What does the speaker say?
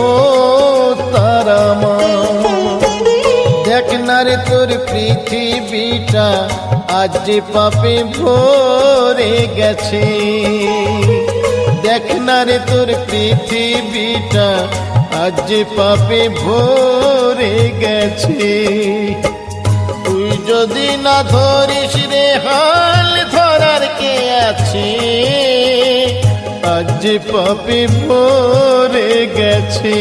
ও তারা মা, দেখ না রে তোর পৃথিবীটা আজ যে পাপে ভরে গেছে। দেখ না রে তোর পৃথিবীটা আজ যে পাপে ভরে গেছে। তুই যদি না ধরিস রে হাল ধরার কে আছে, আজ যে পাপে ভরে গেছে।